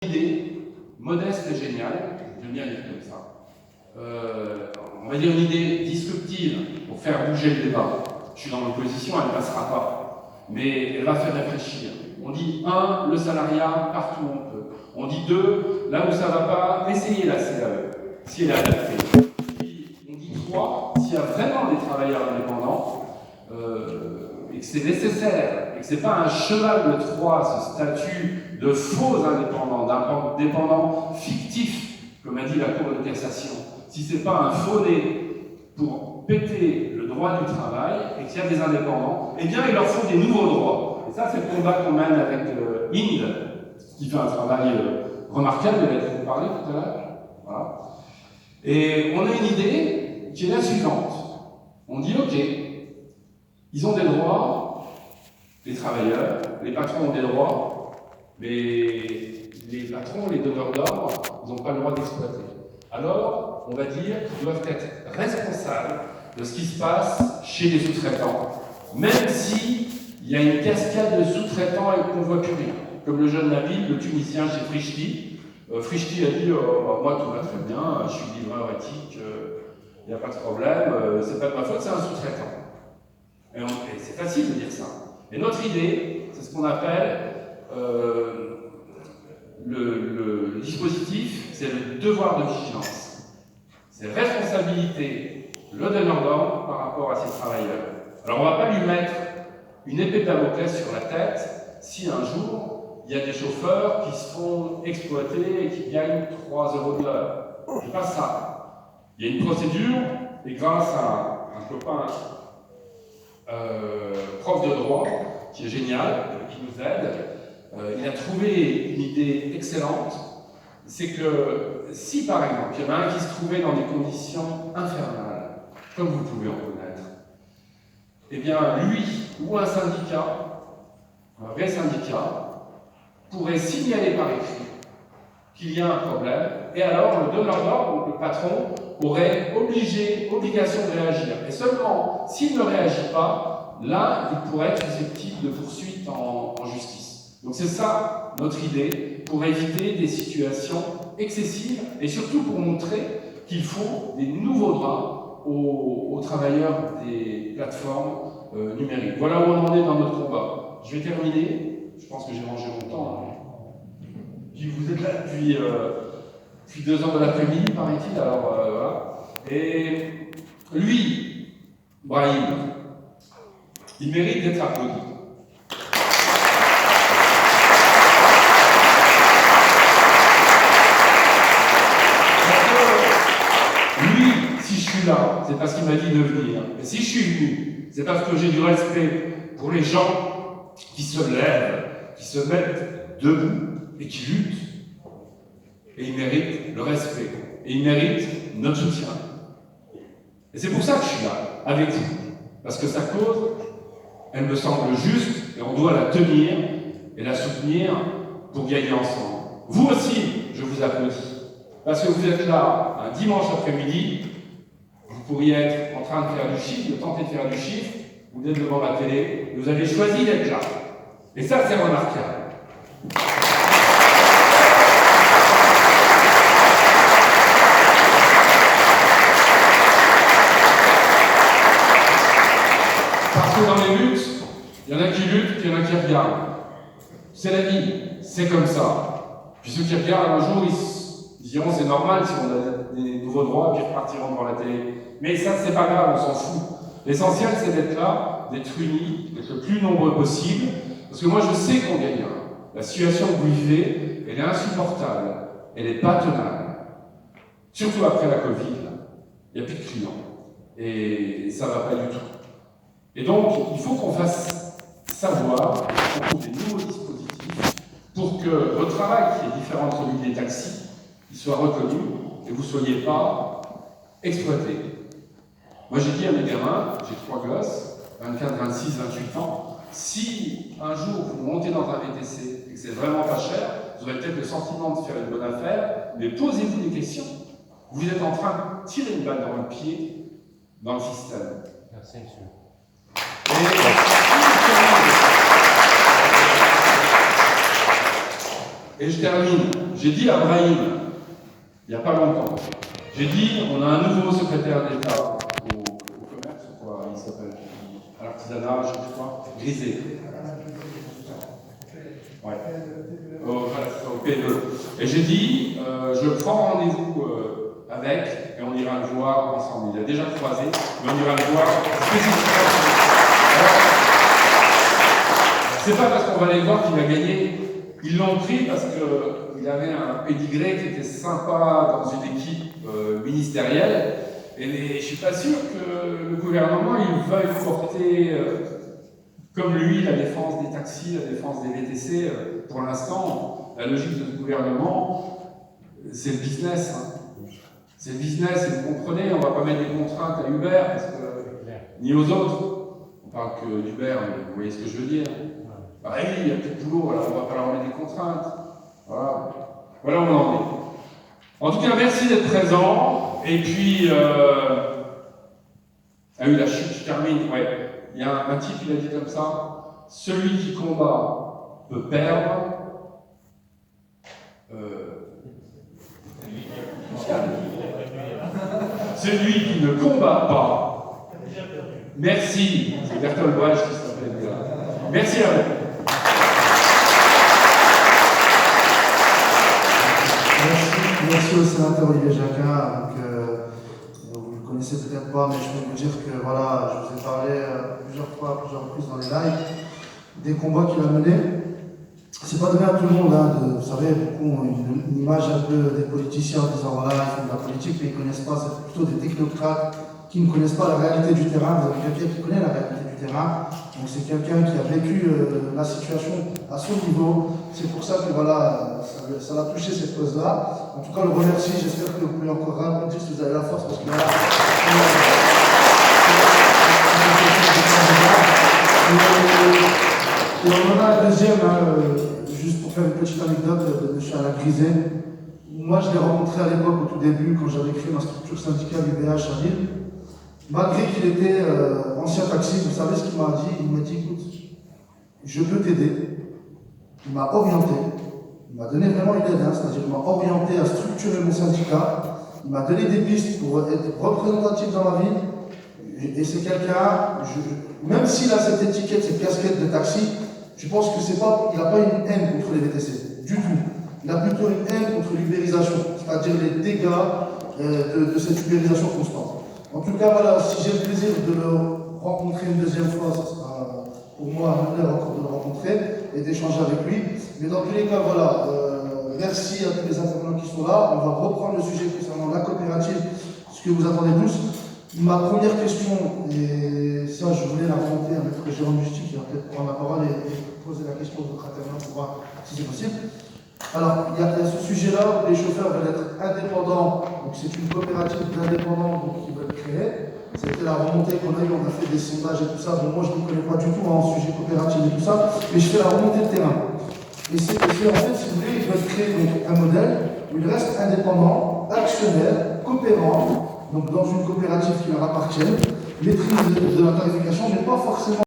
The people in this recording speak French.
idée modeste et géniale, j'aime bien dire comme ça. On va dire une idée disruptive pour faire bouger le débat. Je suis dans l'opposition, elle ne passera pas. Mais elle va faire réfléchir. On dit 1, le salariat, partout où on peut. On dit 2, là où ça ne va pas, essayez la CAE, si elle est adaptée. Puis on dit 3, s'il y a vraiment des travailleurs indépendants, et que c'est nécessaire, et que ce n'est pas un cheval de Troie, ce statut de faux indépendants, d'indépendants fictifs, comme a dit la Cour de cassation, si ce n'est pas un faux nez pour péter le droit du travail, et qu'il y a des indépendants, eh bien il leur faut des nouveaux droits. Et ça, c'est le combat qu'on mène avec Inde, qui fait un travail remarquable, il a été parlé tout à l'heure. Voilà. Et on a une idée qui est la suivante. On dit, ok, ils ont des droits, les travailleurs, les patrons ont des droits, mais les patrons, les donneurs d'ordre, ils n'ont pas le droit d'exploiter. Alors, on va dire qu'ils doivent être responsables de ce qui se passe chez les sous-traitants, même s'il y a une cascade de sous-traitants et qu'on ne voit plus rien. Comme le jeune Nabil, le Tunisien chez Frishti. Frishti a dit moi tout va très bien, je suis livreur éthique, il n'y a pas de problème, c'est pas de ma faute, c'est un sous-traitant. Et c'est facile de dire ça. Et notre idée, c'est ce qu'on appelle le dispositif, c'est le devoir de vigilance. C'est responsabilité, le donneur d'ordre par rapport à ses travailleurs. Alors on ne va pas lui mettre une épée de Damoclès sur la tête si un jour il y a des chauffeurs qui se font exploiter et qui gagnent 3 € de l'heure. C'est pas ça. Il y a une procédure, et grâce à un copain prof de droit, qui est génial, qui nous aide, il a trouvé une idée excellente, c'est que si par exemple, il y en a un qui se trouvait dans des conditions infernales, comme vous pouvez en connaître, eh bien lui ou un syndicat, un vrai syndicat, pourrait signaler par écrit qu'il y a un problème, et alors le donneur d'ordre, donc le patron, aurait obligation de réagir. Et seulement s'il ne réagit pas, là, il pourrait être susceptible de poursuite en justice. Donc c'est ça notre idée, pour éviter des situations excessives, et surtout pour montrer qu'il faut des nouveaux droits aux travailleurs des plateformes numériques. Voilà où on en est dans notre combat. Je vais terminer. Je pense que j'ai mangé mon temps. Puis vous êtes là depuis 2 heures de l'après-midi, paraît-il, alors voilà. Et lui, Brahim, il mérite d'être applaudi. Lui, si je suis là, c'est parce qu'il m'a dit de venir. Et si je suis venu, c'est parce que j'ai du respect pour les gens qui se lèvent, qui se mettent debout et qui luttent. Et ils méritent le respect. Et ils méritent notre soutien. Et c'est pour ça que je suis là, avec vous. Parce que sa cause, elle me semble juste, et on doit la tenir et la soutenir pour gagner ensemble. Vous aussi, je vous applaudis. Parce que vous êtes là un dimanche après-midi, vous pourriez être en train de faire du chiffre, de tenter de faire du chiffre, vous êtes devant la télé, vous avez choisi d'être là. Et ça, c'est remarquable. Parce que dans les luttes, il y en a qui luttent, puis il y en a qui regardent. C'est la vie, c'est comme ça. Puis ceux qui regardent, un jour, ils diront c'est normal si on a des nouveaux droits, puis ils repartiront devant la télé. Mais ça, c'est pas grave, on s'en fout. L'essentiel, c'est d'être là, d'être unis, d'être le plus nombreux possible. Parce que moi, je sais qu'on gagnera. La situation que vous vivez, elle est insupportable. Elle n'est pas tenable. Surtout après la Covid, il n'y a plus de clients. Et ça ne va pas du tout. Et donc, il faut qu'on fasse savoir, qu'on trouve des nouveaux dispositifs pour que votre travail, qui est différent de celui des taxis, il soit reconnu et vous ne soyez pas exploités. Moi, j'ai dit à mes gamins, j'ai 3 gosses, 24, 26, 28 ans, si un jour vous montez dans un VTC et que c'est vraiment pas cher, vous aurez peut-être le sentiment de faire une bonne affaire, mais posez-vous des questions. Vous êtes en train de tirer une balle dans le pied dans le système. Merci, monsieur. Et je termine. J'ai dit à Brahim, il n'y a pas longtemps, j'ai dit, on a un nouveau secrétaire d'État au commerce, quoi, il s'appelle, à l'artisanat, je sais pas, Grisé. Ouais. Voilà, c'est ça, au PME. Et j'ai dit, je prends rendez-vous avec, et on ira le voir ensemble. Il a déjà croisé, mais on ira le voir spécifiquement. C'est pas parce qu'on va aller voir qu'il va gagner. Ils l'ont pris parce qu'il avait un pédigré qui était sympa dans une équipe ministérielle. Et je suis pas sûr que le gouvernement il veuille porter comme lui la défense des taxis, la défense des VTC. Pour l'instant, la logique de ce gouvernement, c'est le business. Hein. C'est le business, et vous comprenez, on ne va pas mettre des contraintes à Uber, ni aux autres. On parle que d'Uber, mais vous voyez ce que je veux dire. Bah oui, il n'y a plus de boulot, alors on ne va pas leur mettre des contraintes. Voilà. Voilà où on en est. En tout cas, merci d'être présent. Et puis, ah oui, la chute, je termine. Ouais. Il y a un type qui l'a dit comme ça, celui qui combat peut perdre. Celui qui ne combat pas. Merci. C'est Bertolt Brecht qui s'appelle. Merci à vous. Merci au sénateur Olivier Jacquin. Vous ne le connaissez peut-être pas, mais je peux vous dire que voilà, je vous ai parlé plusieurs fois, plusieurs reprises dans les lives, des combats qu'il a menés. C'est pas donné à tout le monde, hein, vous savez, beaucoup ont une image un peu des politiciens en disant voilà, ils font de la politique, mais ils ne connaissent pas, c'est plutôt des technocrates qui ne connaissent pas la réalité du terrain. Vous avez quelqu'un qui connaît la réalité du terrain, donc c'est quelqu'un qui a vécu la situation à son niveau. C'est pour ça que voilà, ça l'a touché cette cause-là. En tout cas, le remercie, j'espère que vous pouvez encore rebondir si vous avez la force, parce que là, et on en a un deuxième, juste pour faire une petite anecdote de M. Alain Griset. Moi, je l'ai rencontré à l'époque, au tout début, quand j'avais créé ma structure syndicale UBH à Lille. Malgré qu'il était ancien taxi, vous savez ce qu'il m'a dit? Il m'a dit, écoute, je peux t'aider. Il m'a orienté. Il m'a donné vraiment une aide, c'est-à-dire qu'il m'a orienté à structurer mon syndicat. Il m'a donné des pistes pour être représentatif dans la ville. Et c'est quelqu'un, même s'il a cette étiquette, cette casquette de taxi, je pense que c'est pas, il n'a pas une haine contre les VTC, du tout. Il a plutôt une haine contre l'ubérisation, c'est-à-dire les dégâts de cette ubérisation constante. En tout cas, voilà, si j'ai le plaisir de le rencontrer une deuxième fois, ça sera pour moi un honneur encore de le rencontrer et d'échanger avec lui. Mais dans tous les cas, voilà, merci à tous les intervenants qui sont là. On va reprendre le sujet concernant la coopérative, ce que vous attendez tous. Ma première question, et ça je voulais la remonter à M. Jérôme Justi qui va peut-être prendre la parole et poser la question aux autres intervenants pour voir si c'est possible. Alors, il y a ce sujet-là où les chauffeurs veulent être indépendants, donc c'est une coopérative d'indépendants qui veulent créer. C'était la remontée qu'on a eu, on a fait des sondages et tout ça. Bon, moi je ne connais pas du tout en sujet coopératif et tout ça, mais je fais la remontée de terrain. Et c'est en fait, si vous voulez, ils veulent créer donc, un modèle où ils restent indépendants, actionnaires, coopérants, donc dans une coopérative qui leur appartient, maîtrise de la tarification, mais pas forcément